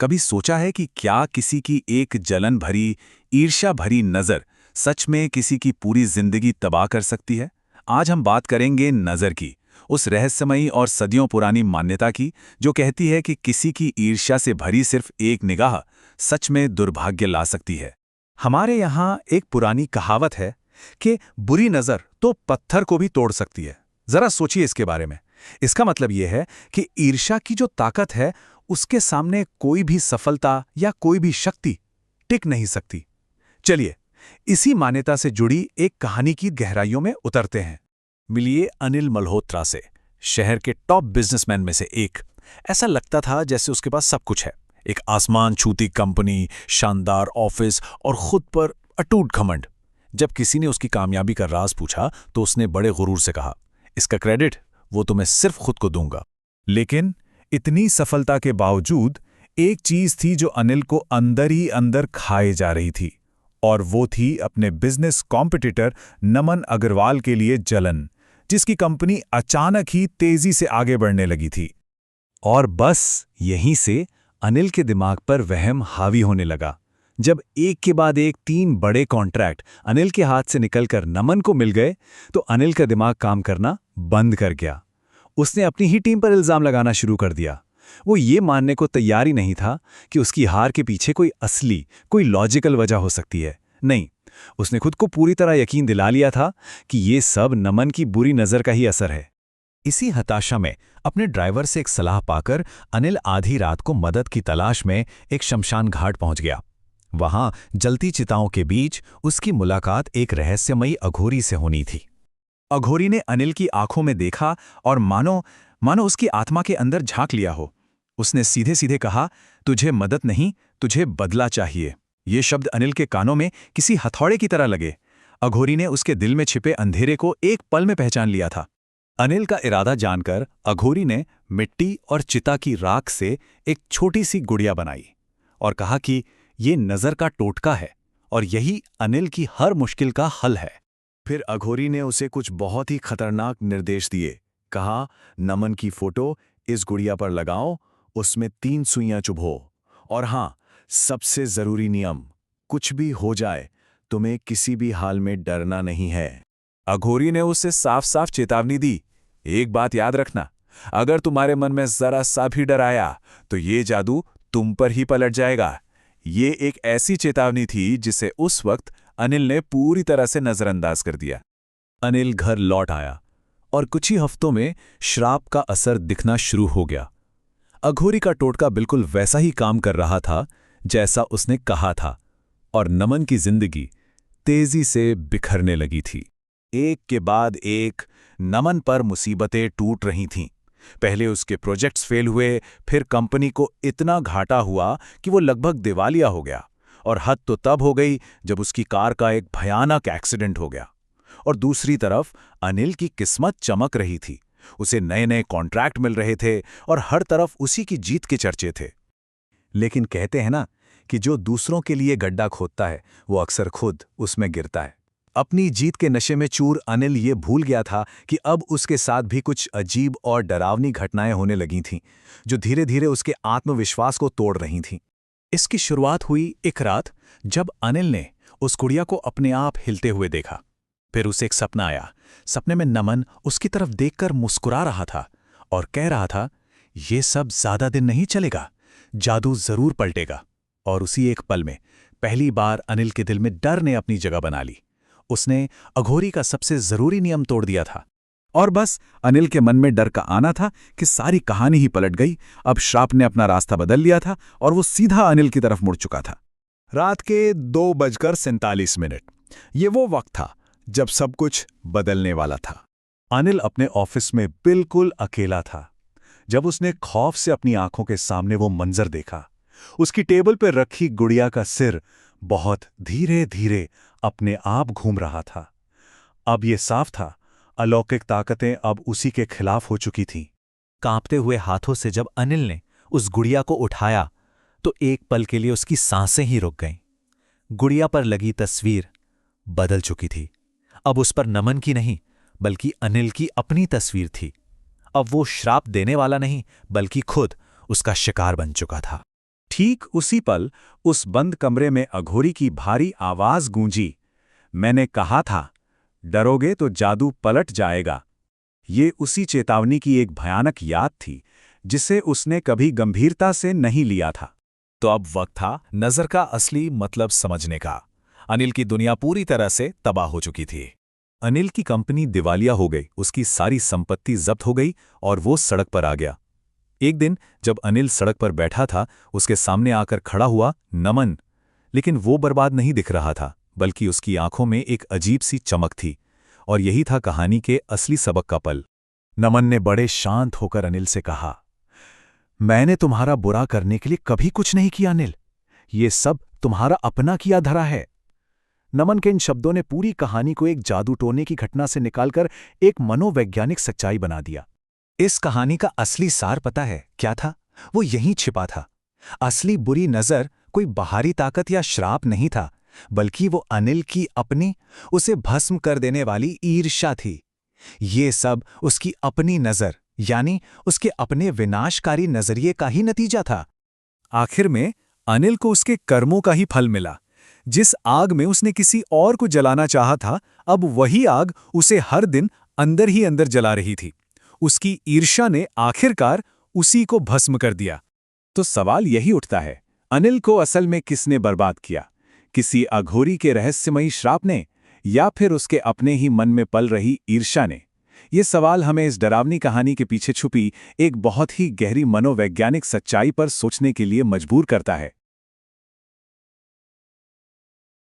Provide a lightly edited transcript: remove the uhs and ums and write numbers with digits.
कभी सोचा है कि क्या किसी की एक जलन भरी, ईर्ष्या भरी नज़र सच में किसी की पूरी जिंदगी तबाह कर सकती है? आज हम बात करेंगे नज़र की, उस रहस्यमयी और सदियों पुरानी मान्यता की जो कहती है कि किसी की ईर्ष्या से भरी सिर्फ एक निगाह सच में दुर्भाग्य ला सकती है। हमारे यहाँ एक पुरानी कहावत है कि बुरी नज़र तो पत्थर को भी तोड़ सकती है। जरा सोचिए इसके बारे में। इसका मतलब यह है कि ईर्ष्या की जो ताकत है, उसके सामने कोई भी सफलता या कोई भी शक्ति टिक नहीं सकती। चलिए, इसी मान्यता से जुड़ी एक कहानी की गहराइयों में उतरते हैं। मिलिए अनिल मल्होत्रा से, शहर के टॉप बिजनेसमैन में से एक। ऐसा लगता था जैसे उसके पास सब कुछ है, एक आसमान छूती कंपनी, शानदार ऑफिस और खुद पर अटूट घमंड। जब किसी ने उसकी कामयाबी का राज पूछा तो उसने बड़े गुरूर से कहा, इसका क्रेडिट वो तो मैं सिर्फ खुद को दूंगा। लेकिन इतनी सफलता के बावजूद एक चीज थी जो अनिल को अंदर ही अंदर खाए जा रही थी, और वो थी अपने बिजनेस कॉम्पिटिटर नमन अग्रवाल के लिए जलन, जिसकी कंपनी अचानक ही तेजी से आगे बढ़ने लगी थी। और बस यहीं से अनिल के दिमाग पर वहम हावी होने लगा। जब एक के बाद एक 3 बड़े कॉन्ट्रैक्ट अनिल के हाथ से निकलकर नमन को मिल गए, तो अनिल का दिमाग काम करना बंद कर गया। उसने अपनी ही टीम पर इल्जाम लगाना शुरू कर दिया। वो ये मानने को तैयार ही नहीं था कि उसकी हार के पीछे कोई असली, कोई लॉजिकल वजह हो सकती है। नहीं, उसने खुद को पूरी तरह यकीन दिला लिया था कि ये सब नमन की बुरी नज़र का ही असर है। इसी हताशा में अपने ड्राइवर से एक सलाह पाकर अनिल आधी रात को मदद की तलाश में एक शमशान घाट पहुंच गया। वहां जलती चिताओं के बीच उसकी मुलाकात एक रहस्यमयी अघोरी से होनी थी। अघोरी ने अनिल की आंखों में देखा और मानो उसकी आत्मा के अंदर झांक लिया हो। उसने सीधे सीधे कहा, तुझे मदद नहीं, तुझे बदला चाहिए। ये शब्द अनिल के कानों में किसी हथौड़े की तरह लगे। अघोरी ने उसके दिल में छिपे अंधेरे को एक पल में पहचान लिया था। अनिल का इरादा जानकर अघोरी ने मिट्टी और चिता की राख से एक छोटी सी गुड़िया बनाई और कहा कि ये नज़र का टोटका है और यही अनिल की हर मुश्किल का हल है। फिर अघोरी ने उसे कुछ बहुत ही खतरनाक निर्देश दिए। कहा, नमन की फोटो इस गुड़िया पर लगाओ, उसमें 3 सुइयां चुभो, और हाँ, सबसे जरूरी नियम, कुछ भी हो जाए तुम्हें किसी भी हाल में डरना नहीं है। अघोरी ने उसे साफ साफ चेतावनी दी, एक बात याद रखना, अगर तुम्हारे मन में जरा सा भी डर आया तो ये जादू तुम पर ही पलट जाएगा। ये एक ऐसी चेतावनी थी जिसे उस वक्त अनिल ने पूरी तरह से नजरअंदाज कर दिया। अनिल घर लौट आया और कुछ ही हफ्तों में श्राप का असर दिखना शुरू हो गया। अघोरी का टोटका बिल्कुल वैसा ही काम कर रहा था जैसा उसने कहा था, और नमन की जिंदगी तेजी से बिखरने लगी थी। एक के बाद एक नमन पर मुसीबतें टूट रही थीं। पहले उसके प्रोजेक्ट्स फेल हुए, फिर कंपनी को इतना घाटा हुआ कि वो लगभग दिवालिया हो गया, और हद तो तब हो गई जब उसकी कार का एक भयानक एक्सीडेंट हो गया। और दूसरी तरफ अनिल की किस्मत चमक रही थी। उसे नए नए कॉन्ट्रैक्ट मिल रहे थे और हर तरफ उसी की जीत के चर्चे थे। लेकिन कहते हैं ना कि जो दूसरों के लिए गड्ढा खोदता है वो अक्सर खुद उसमें गिरता है। अपनी जीत के नशे में चूर अनिल ये भूल गया था कि अब उसके साथ भी कुछ अजीब और डरावनी घटनाएं होने लगी थीं, जो धीरे धीरे उसके आत्मविश्वास को तोड़ रही थीं। इसकी शुरुआत हुई एक रात जब अनिल ने उस गुड़िया को अपने आप हिलते हुए देखा। फिर उसे एक सपना आया। सपने में नमन उसकी तरफ देखकर मुस्कुरा रहा था और कह रहा था, ये सब ज्यादा दिन नहीं चलेगा, जादू जरूर पलटेगा। और उसी एक पल में पहली बार अनिल के दिल में डर ने अपनी जगह बना ली। उसने अघोरी का सबसे जरूरी नियम तोड़ दिया था। और बस अनिल के मन में डर का आना था कि सारी कहानी ही पलट गई। अब श्राप ने अपना रास्ता बदल लिया था और वो सीधा अनिल की तरफ मुड़ चुका था। रात के 2:47। ये वो वक्त था जब सब कुछ बदलने वाला था। अनिल अपने ऑफिस में बिल्कुल अकेला था जब उसने खौफ से अपनी आंखों के सामने वो मंजर देखा। उसकी टेबल पर रखी गुड़िया का सिर बहुत धीरे धीरे अपने आप घूम रहा था। अब ये साफ था, अलौकिक ताकतें अब उसी के खिलाफ हो चुकी थीं। कांपते हुए हाथों से जब अनिल ने उस गुड़िया को उठाया तो एक पल के लिए उसकी सांसें ही रुक गईं। गुड़िया पर लगी तस्वीर बदल चुकी थी। अब उस पर नमन की नहीं बल्कि अनिल की अपनी तस्वीर थी। अब वो श्राप देने वाला नहीं बल्कि खुद उसका शिकार बन चुका था। ठीक उसी पल उस बंद कमरे में अघोरी की भारी आवाज गूंजी। मैंने कहा था, डरोगे तो जादू पलट जाएगा। ये उसी चेतावनी की एक भयानक याद थी जिसे उसने कभी गंभीरता से नहीं लिया था। तो अब वक्त था नजर का असली मतलब समझने का। अनिल की दुनिया पूरी तरह से तबाह हो चुकी थी। अनिल की कंपनी दिवालिया हो गई, उसकी सारी संपत्ति जब्त हो गई और वो सड़क पर आ गया। एक दिन जब अनिल सड़क पर बैठा था, उसके सामने आकर खड़ा हुआ नमन। लेकिन वो बर्बाद नहीं दिख रहा था, बल्कि उसकी आंखों में एक अजीब सी चमक थी। और यही था कहानी के असली सबक का पल। नमन ने बड़े शांत होकर अनिल से कहा, मैंने तुम्हारा बुरा करने के लिए कभी कुछ नहीं किया अनिल, ये सब तुम्हारा अपना किया धरा है। नमन के इन शब्दों ने पूरी कहानी को एक जादू टोने की घटना से निकालकर एक मनोवैज्ञानिक सच्चाई बना दिया। इस कहानी का असली सार पता है क्या था? वो यहीं छिपा था। असली बुरी नजर कोई बाहरी ताकत या श्राप नहीं था, बल्कि वो अनिल की अपनी, उसे भस्म कर देने वाली ईर्ष्या थी। ये सब उसकी अपनी नजर, यानी उसके अपने विनाशकारी नजरिए का ही नतीजा था। आखिर में अनिल को उसके कर्मों का ही फल मिला। जिस आग में उसने किसी और को जलाना चाहा था, अब वही आग उसे हर दिन अंदर ही अंदर जला रही थी। उसकी ईर्ष्या ने आखिरकार उसी को भस्म कर दिया। तो सवाल यही उठता है, अनिल को असल में किसने बर्बाद किया? किसी अघोरी के रहस्यमयी श्राप ने, या फिर उसके अपने ही मन में पल रही ईर्ष्या ने? ये सवाल हमें इस डरावनी कहानी के पीछे छुपी एक बहुत ही गहरी मनोवैज्ञानिक सच्चाई पर सोचने के लिए मजबूर करता है।